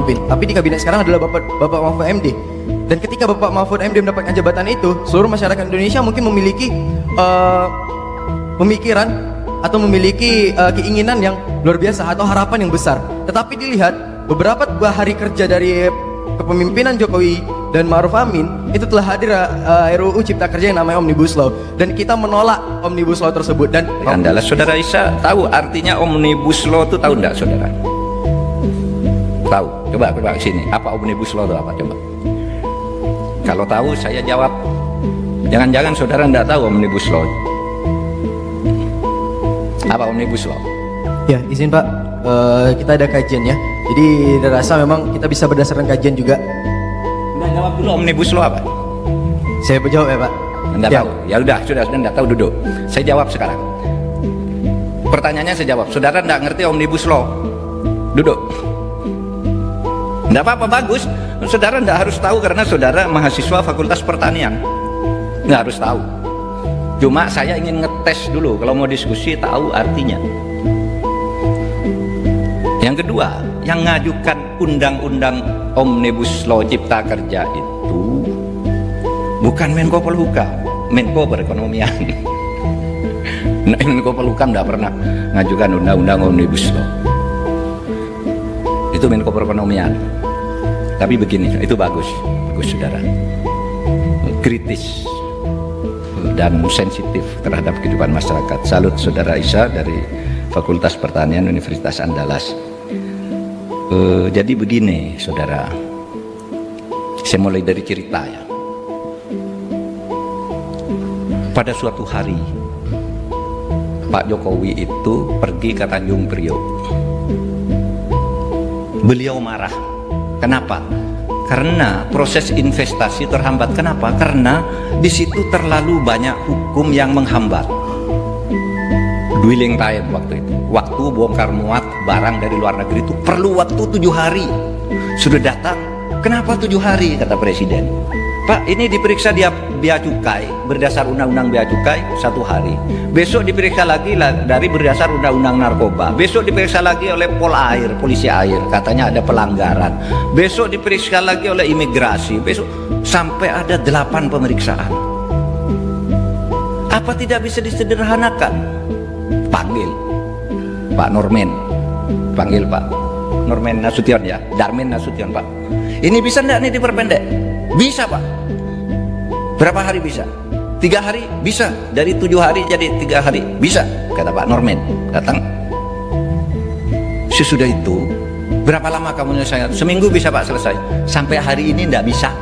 pemimpin. Tapi di kabinet sekarang adalah Bapak Mahfud MD. Dan ketika Bapak Mahfud MD mendapatkan jabatan itu, seluruh masyarakat Indonesia mungkin memiliki pemikiran atau memiliki keinginan yang luar biasa atau harapan yang besar. Tetapi dilihat beberapa hari kerja dari kepemimpinan Jokowi dan Ma'ruf Amin, itu telah hadir RUU Cipta Kerja yang namanya Omnibus Law, dan kita menolak Omnibus Law tersebut. Dan adalah saudara Isa tahu artinya Omnibus Law itu, tahu enggak saudara? Tahu? Coba sini, apa Omnibus Law itu apa? Coba. Kalau tahu saya jawab. Jangan-jangan saudara enggak tahu Omnibus Law. Apa Omnibus Law? Ya, izin Pak, kita ada kajian ya. Jadi rasa memang kita bisa berdasarkan kajian juga. Enggak, jawab dulu Omnibus Law apa? Saya jawab ya Pak. Enggak tahu. Ya udah, sudah enggak tahu, duduk. Saya jawab sekarang. Pertanyaannya saya jawab. Saudara enggak ngerti Omnibus Law? Duduk. Enggak apa-apa, bagus. Saudara enggak harus tahu karena saudara mahasiswa Fakultas Pertanian. Enggak harus tahu. Cuma saya ingin ngetes dulu, kalau mau diskusi tahu artinya. Yang kedua, yang ngajukan undang-undang Omnibus Law Cipta Kerja itu bukan Menko Polhukam, Menko Perekonomian. Menko Polhukam tidak pernah ngajukan undang-undang Omnibus Law. Itu Menko Perekonomian. Tapi begini, itu bagus saudara. Kritis dan sensitif terhadap kehidupan masyarakat. Salut saudara Isa dari Fakultas Pertanian Universitas Andalas. Jadi begini saudara, saya mulai dari cerita ya. Pada suatu hari Pak Jokowi itu pergi ke Tanjung Priok. Beliau marah. Kenapa? Karena proses investasi terhambat. Kenapa? Karena di situ terlalu banyak hukum yang menghambat. Dwelling time waktu bongkar muat barang dari luar negeri itu perlu waktu 7 hari. Sudah datang, kenapa 7 hari? Kata Presiden. Pak, ini diperiksa dia bea cukai berdasar undang-undang bea cukai 1 hari. Besok diperiksa lagi dari berdasar undang-undang narkoba. Besok diperiksa lagi oleh polisi air, katanya ada pelanggaran. Besok diperiksa lagi oleh imigrasi. Besok sampai ada 8 pemeriksaan. Apa tidak bisa disederhanakan? Panggil Pak Norman, panggil Pak Norman Nasution ya, Darmin Nasution Pak. Ini bisa enggak nih diperpendek? Bisa Pak. Berapa hari bisa? 3 hari bisa. Dari 7 hari jadi 3 hari bisa, kata Pak Norman. Datang. Sesudah itu berapa lama kamu menyelesaikan? Seminggu bisa Pak selesai. Sampai hari ini enggak bisa.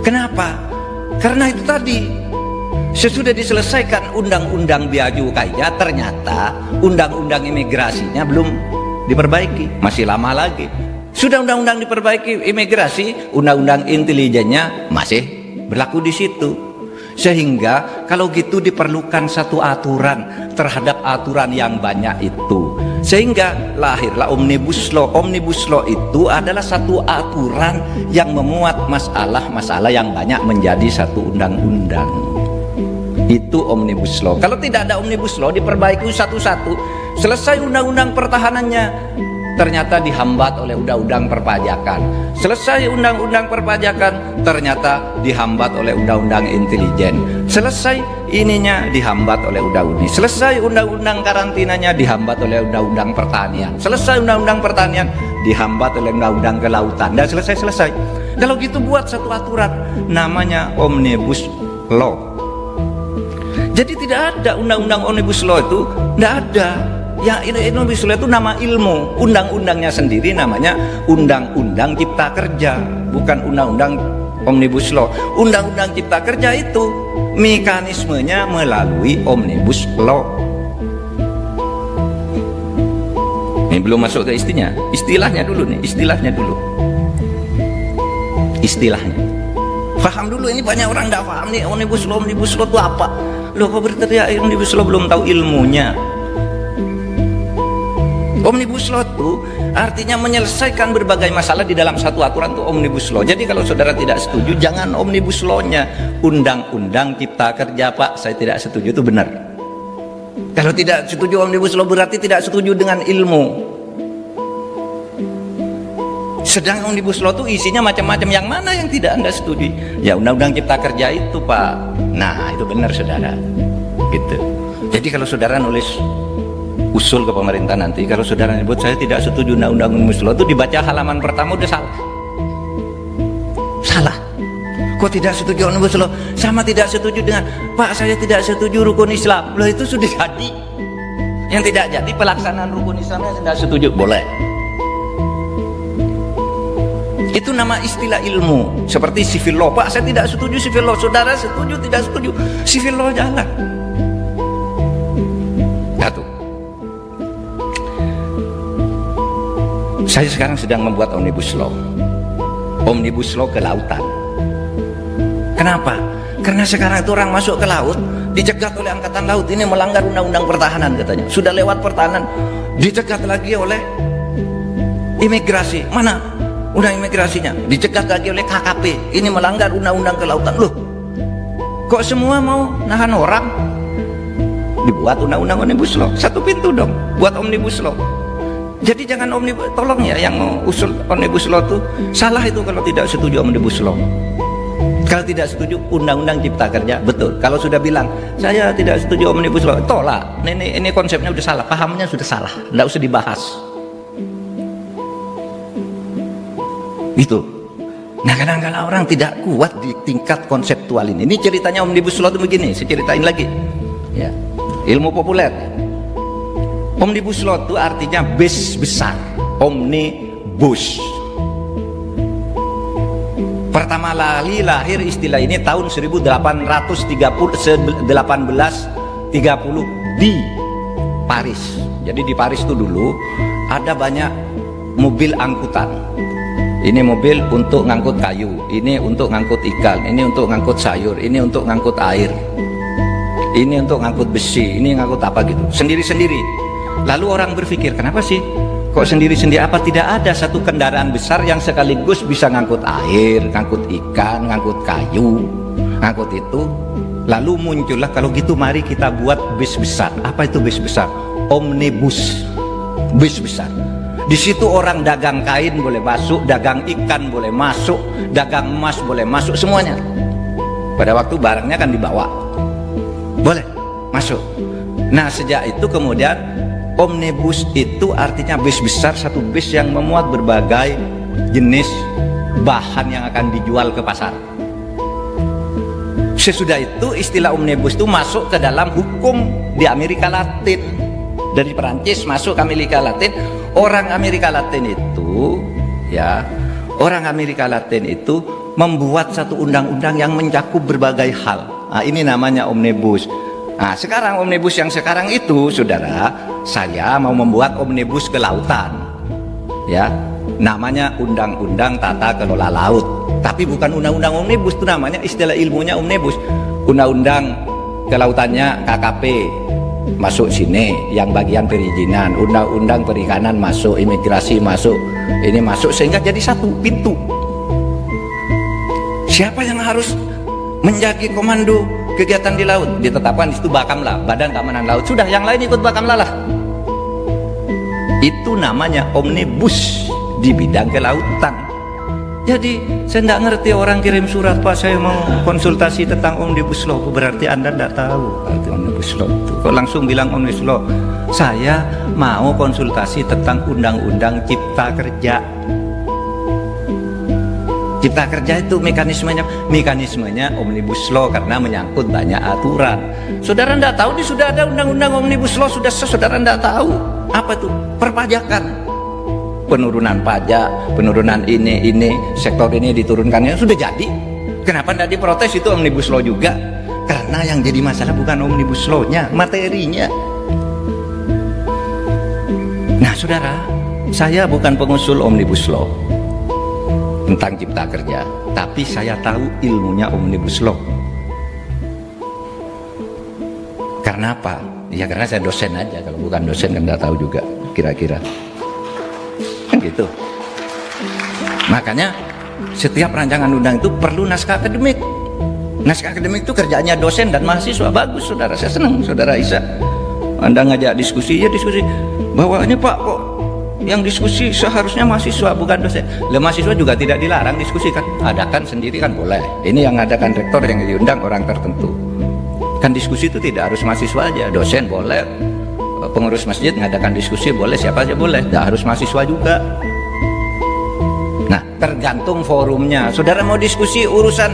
Kenapa? Karena itu tadi, sesudah diselesaikan undang-undang bea cukainya, ternyata undang-undang imigrasinya belum diperbaiki, masih lama lagi. Sudah undang-undang diperbaiki imigrasi, undang-undang intelijennya masih berlaku di situ. Sehingga kalau gitu diperlukan satu aturan terhadap aturan yang banyak itu. Sehingga lahirlah Omnibus Law. Omnibus Law itu adalah satu aturan yang memuat masalah-masalah yang banyak menjadi satu undang-undang. Itu Omnibus Law. Kalau tidak ada Omnibus Law, diperbaiki satu-satu, selesai undang-undang pertahanannya, ternyata dihambat oleh undang-undang perpajakan. Selesai undang-undang perpajakan, ternyata dihambat oleh undang-undang intelijen. Selesai ininya dihambat oleh undang-undang ini. Selesai undang-undang karantinanya dihambat oleh undang-undang pertanian. Selesai undang-undang pertanian dihambat oleh undang-undang kelautan. Dan selesai. Kalau gitu buat satu aturan namanya Omnibus Law. Jadi tidak ada undang-undang Omnibus Law itu, tidak ada. Yang Omnibus Law itu nama ilmu, undang-undangnya sendiri namanya Undang-Undang Cipta Kerja, bukan Undang-Undang Omnibus Law. Undang-Undang Cipta Kerja itu mekanismenya melalui Omnibus Law. Ini belum masuk ke istilahnya dulu nih, istilahnya. Paham dulu, ini banyak orang tidak paham nih Omnibus Law itu apa? Loh, kok berteriak Omnibus Law belum tahu ilmunya? Omnibus Law itu artinya menyelesaikan berbagai masalah di dalam satu aturan, itu Omnibus Law. Jadi kalau saudara tidak setuju, jangan Omnibus Law-nya, Undang-Undang Cipta Kerja. Pak, saya tidak setuju, itu benar. Kalau tidak setuju Omnibus Law berarti tidak setuju dengan ilmu. Sedang Omnibus Law itu isinya macam-macam, yang mana yang tidak Anda setuju? Ya Undang-Undang Cipta Kerja itu Pak. Nah itu benar saudara, gitu. Jadi kalau saudara nulis usul ke pemerintah nanti, kalau saudara nyebut saya tidak setuju Undang-Undang Omnibus Law, itu dibaca halaman pertama udah salah. Salah. Kok tidak setuju Omnibus Law? Sama tidak setuju dengan Pak saya tidak setuju rukun Islam. Loh itu sudah jadi. Yang tidak jadi pelaksanaan rukun Islamnya tidak setuju, boleh. Itu nama istilah ilmu. Seperti civil law, Pak saya tidak setuju civil law, saudara setuju tidak setuju, civil law jalan. Satu, saya sekarang sedang membuat Omnibus Law. Omnibus Law kelautan. Kenapa? Karena sekarang itu orang masuk ke laut dicegat oleh Angkatan Laut, ini melanggar Undang-Undang Pertahanan katanya. Sudah lewat pertahanan, dicegat lagi oleh imigrasi. Mana undang imigrasinya? Dicegat lagi oleh KKP, ini melanggar Undang-Undang Kelautan. Loh, kok semua mau nahan orang? Dibuat Undang-Undang Omnibus Law, satu pintu dong, buat Omnibus Law. Jadi jangan Omnibus, tolong ya yang mau usul Omnibus Law tuh salah itu kalau tidak setuju Omnibus Law. Kalau tidak setuju Undang-Undang Cipta Kerja, betul. Kalau sudah bilang saya tidak setuju Omnibus Law, tolak. Ini konsepnya sudah salah, pahamnya sudah salah, tidak usah dibahas. Itu. Nah kadang-kadang orang tidak kuat di tingkat konseptual ini. Ini ceritanya Omnibus Law itu begini, saya ceritain lagi. Ya, ilmu populer. Omnibus Law itu artinya base besar, omnibus. Pertama kali lahir istilah ini tahun 1830 di Paris. Jadi di Paris itu dulu ada banyak mobil angkutan. Ini mobil untuk ngangkut kayu, ini untuk ngangkut ikan, ini untuk ngangkut sayur, ini untuk ngangkut air, ini untuk ngangkut besi, ini ngangkut apa gitu, sendiri-sendiri. Lalu orang berpikir, kenapa sih kok sendiri-sendiri? Apa tidak ada satu kendaraan besar yang sekaligus bisa ngangkut air, ngangkut ikan, ngangkut kayu, ngangkut itu? Lalu muncullah, kalau gitu mari kita buat bis besar. Apa itu bis besar? Omnibus, bis besar. Di situ orang dagang kain boleh masuk, dagang ikan boleh masuk, dagang emas boleh masuk, semuanya. Pada waktu barangnya kan dibawa, boleh masuk. Nah sejak itu kemudian omnibus itu artinya bis besar, satu bis yang memuat berbagai jenis bahan yang akan dijual ke pasar. Sesudah itu istilah omnibus itu masuk ke dalam hukum di Amerika Latin. Dari Perancis masuk ke Amerika Latin. Orang Amerika Latin itu, ya, orang Amerika Latin itu membuat satu undang-undang yang mencakup berbagai hal. Nah, ini namanya omnibus. Nah, sekarang omnibus yang sekarang itu, saudara, saya mau membuat omnibus kelautan, ya, namanya Undang-Undang Tata Kelola Laut. Tapi bukan undang-undang omnibus, itu namanya istilah ilmunya omnibus. Undang-undang kelautannya KKP masuk sini, yang bagian perizinan, undang-undang perikanan masuk, imigrasi masuk, ini masuk, sehingga jadi satu pintu. Siapa yang harus menjadi komando kegiatan di laut? Ditetapkan di situ Bakamla, Badan Keamanan Laut. Sudah, yang lain ikut Bakamla lah. Itu namanya omnibus di bidang kelautan. Jadi saya tidak ngerti orang kirim surat, Pak saya mau konsultasi tentang Omnibus Law, berarti Anda tidak tahu arti Omnibus Law itu. Kok langsung bilang Omnibus Law? Saya mau konsultasi tentang Undang-Undang Cipta Kerja. Cipta Kerja itu mekanismenya Omnibus Law karena menyangkut banyak aturan. Saudara tidak tahu, sudah ada Undang-Undang Omnibus Law, sudah saudara tidak tahu apa itu? Perpajakan. Penurunan pajak, penurunan ini sektor ini diturunkannya sudah jadi. Kenapa tidak diprotes? Itu Omnibus Law juga. Karena yang jadi masalah bukan Omnibus Law-nya, materinya. Nah saudara, saya bukan pengusul Omnibus Law tentang Cipta Kerja, tapi saya tahu ilmunya Omnibus Law. Karena apa? Ya karena saya dosen aja. Kalau bukan dosen kan tidak tahu juga kira-kira gitu. Makanya setiap rancangan undang itu perlu naskah akademik. Naskah akademik itu kerjanya dosen dan mahasiswa. Bagus saudara, saya senang saudara Isa Anda ngajak diskusi, ya diskusi. Bawaannya Pak kok yang diskusi seharusnya mahasiswa bukan dosen. Lah mahasiswa juga tidak dilarang diskusi kan, adakan sendiri kan boleh. Ini yang adakan rektor yang diundang orang tertentu. Kan diskusi itu tidak harus mahasiswa aja, dosen boleh, pengurus masjid mengadakan diskusi boleh, siapa aja boleh, tidak harus mahasiswa juga. Nah, tergantung forumnya. Saudara mau diskusi urusan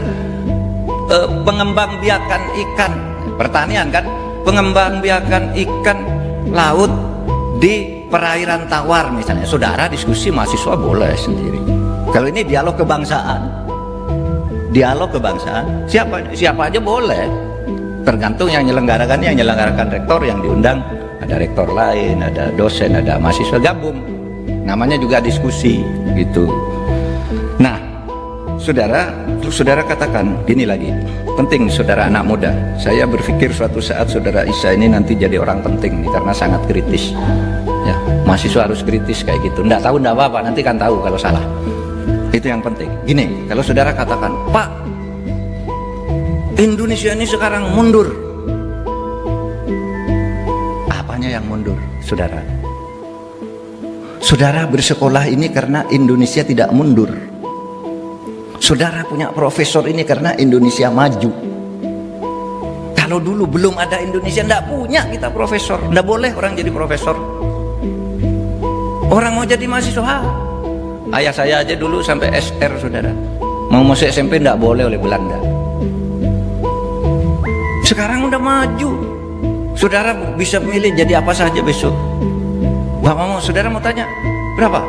pengembangbiakan ikan, pertanian kan, pengembangbiakan ikan laut di perairan tawar misalnya, saudara diskusi mahasiswa boleh sendiri. Kalau ini dialog kebangsaan, siapa aja boleh, tergantung yang menyelenggarakan rektor, yang diundang ada rektor lain, ada dosen, ada mahasiswa gabung, namanya juga diskusi gitu. Nah, saudara katakan gini lagi, penting saudara anak muda, saya berpikir suatu saat saudara Isa ini nanti jadi orang penting nih, karena sangat kritis ya, mahasiswa harus kritis kayak gitu. Nggak tahu nggak apa-apa, nanti kan tahu kalau salah. Itu yang penting. Gini, kalau saudara katakan, Pak, Indonesia ini sekarang mundur. Apanya yang mundur, saudara? Saudara bersekolah ini karena Indonesia tidak mundur. Saudara punya profesor ini karena Indonesia maju. Kalau dulu belum ada Indonesia, nggak punya kita profesor, nggak boleh orang jadi profesor. Orang mau jadi mahasiswa, ayah saya aja dulu sampai SR, saudara. Mau masuk SMP nggak boleh oleh Belanda. Sekarang udah maju, saudara bisa milih jadi apa saja besok. Bapak saudara mau tanya berapa?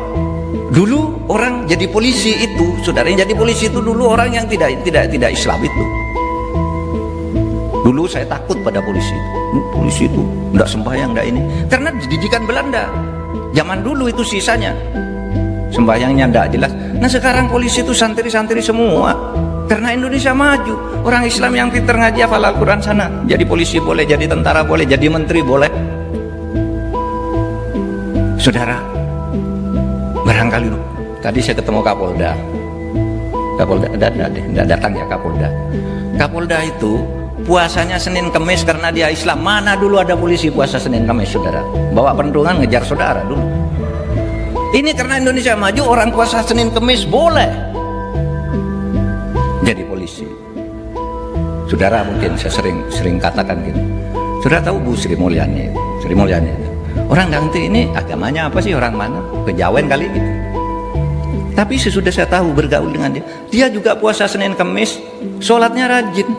Dulu orang jadi polisi itu, saudara, yang jadi polisi itu dulu orang yang tidak Islam itu. Dulu saya takut pada polisi. Polisi itu enggak sembahyang, enggak ini. Karena didikan Belanda. Zaman dulu itu sisanya. Sembahyangnya enggak jelas. Nah, sekarang polisi itu santri-santri semua. Karena Indonesia maju. Orang Islam yang pintar ngaji hafal Al-Quran sana. Jadi polisi boleh, jadi tentara boleh, jadi menteri boleh. Saudara, barangkali tadi saya ketemu Kapolda datang ya Kapolda. Kapolda itu puasanya Senin Kemis karena dia Islam. Mana dulu ada polisi puasa Senin Kemis, saudara? Bawa pentungan ngejar saudara dulu. Ini karena Indonesia maju, orang puasa Senin Kemis boleh jadi polisi. Saudara, mungkin saya sering katakan gini, saudara tahu Bu Sri Mulyani itu. Orang nanti ini agamanya apa sih, orang mana? Kejawen kali gitu. Tapi sesudah saya tahu bergaul dengan dia juga puasa Senin Kemis, sholatnya rajin.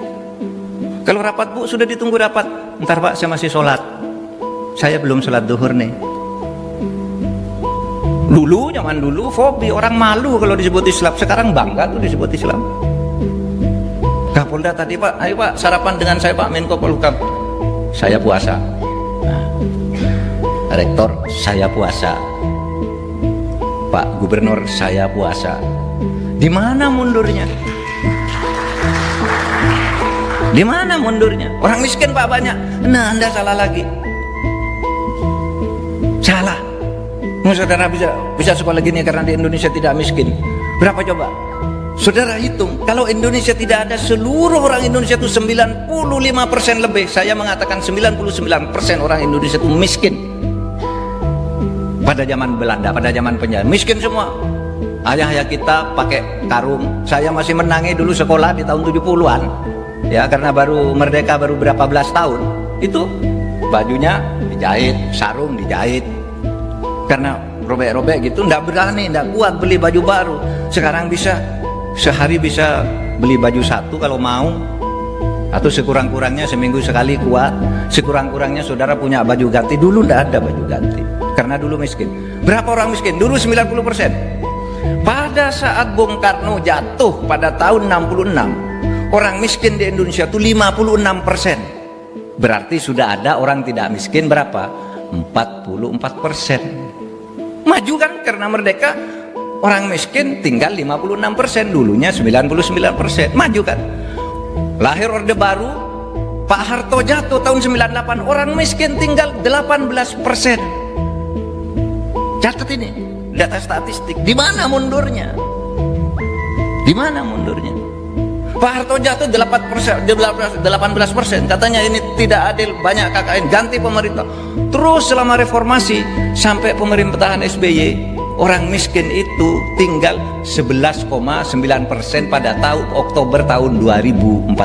Kalau rapat, Bu, sudah ditunggu rapat. Ntar Pak, saya masih sholat. Saya belum sholat duhur nih. Dulu, zaman dulu, fobi, orang malu kalau disebut Islam. Sekarang bangga tuh disebut Islam. Kapolda tadi, Pak, ayo Pak, sarapan dengan saya Pak Menko Polhukam. Saya puasa. Nah, Rektor, saya puasa. Pak Gubernur, saya puasa. Di mana mundurnya? Di mana mundurnya? Orang miskin Pak banyak. Nah, Anda salah lagi. Salah. Saudara bisa sekolah gini karena di Indonesia tidak miskin. Berapa coba? Saudara hitung, kalau Indonesia tidak ada, seluruh orang Indonesia itu 95% lebih. Saya mengatakan 99% orang Indonesia itu miskin. Pada zaman Belanda, pada zaman penjara, miskin semua. Ayah-ayah kita pakai karung. Saya masih menangi dulu sekolah di tahun 70-an. Ya, karena baru merdeka baru berapa belas tahun. Itu bajunya dijahit, sarung dijahit. Karena robek-robek gitu, ndak berani, ndak kuat beli baju baru. Sekarang bisa sehari bisa beli baju satu kalau mau, atau sekurang-kurangnya seminggu sekali kuat. Sekurang-kurangnya saudara punya baju ganti. Dulu ndak ada baju ganti karena dulu miskin. Berapa orang miskin? Dulu 90%. Pada saat Bung Karno jatuh pada tahun 66, orang miskin di Indonesia itu 56%. Berarti sudah ada orang tidak miskin berapa? 44%. Maju kan, karena merdeka orang miskin tinggal 56%, dulunya 99%. Maju kan. Lahir Orde Baru, Pak Harto jatuh tahun 98, orang miskin tinggal 18%. Catat ini data statistik. Di mana mundurnya? Di mana mundurnya? Pak Harto jatuh 18%, katanya ini tidak adil, banyak KKN, ganti pemerintah. Terus selama reformasi sampai pemerintahan SBY, orang miskin itu tinggal 11,9% pada Oktober tahun 2014.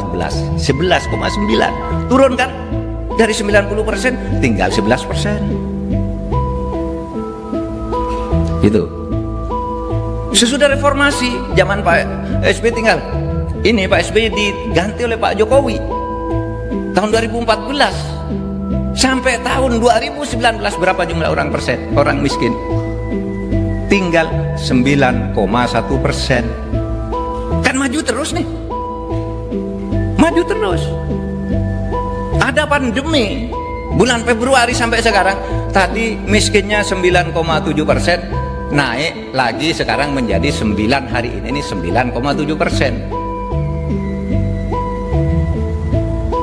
11,9, turun kan? Dari 90% tinggal 11%. Gitu. Sesudah reformasi zaman Pak SBY tinggal ini, Pak SBY diganti oleh Pak Jokowi tahun 2014 sampai tahun 2019 berapa jumlah orang miskin? Tinggal 9,1%. Kan maju terus nih, maju terus. Ada pandemi bulan Februari sampai sekarang, tadi miskinnya 9,7%, naik lagi sekarang menjadi 9, hari ini 9,7%.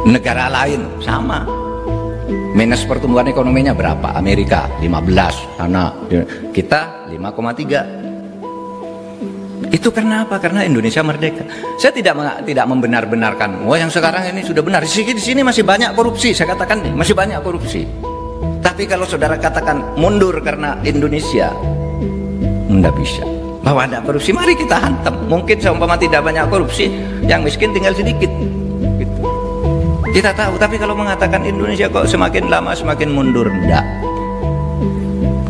Negara lain sama, minus pertumbuhan ekonominya berapa? Amerika 15, sana kita 5,3. Itu karena apa? Karena Indonesia merdeka. Saya tidak membenar-benarkan, yang sekarang ini sudah benar. Di sini masih banyak korupsi, saya katakan nih, masih banyak korupsi. Tapi kalau saudara katakan mundur karena Indonesia, enggak bisa. Bahwa ada korupsi, mari kita hantam. Mungkin seumpama tidak banyak korupsi, yang miskin tinggal sedikit. Gitu. Kita tahu, tapi kalau mengatakan Indonesia kok semakin lama semakin mundur, enggak.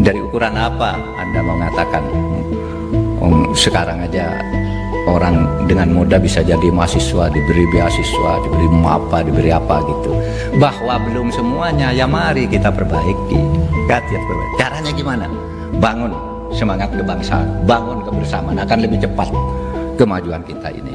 Dari ukuran apa Anda mau mengatakan sekarang aja orang dengan mudah bisa jadi mahasiswa, diberi beasiswa, diberi diberi apa gitu. Bahwa belum semuanya, ya mari kita perbaiki. Caranya gimana? Bangun semangat kebangsaan, bangun kebersamaan, akan lebih cepat kemajuan kita ini.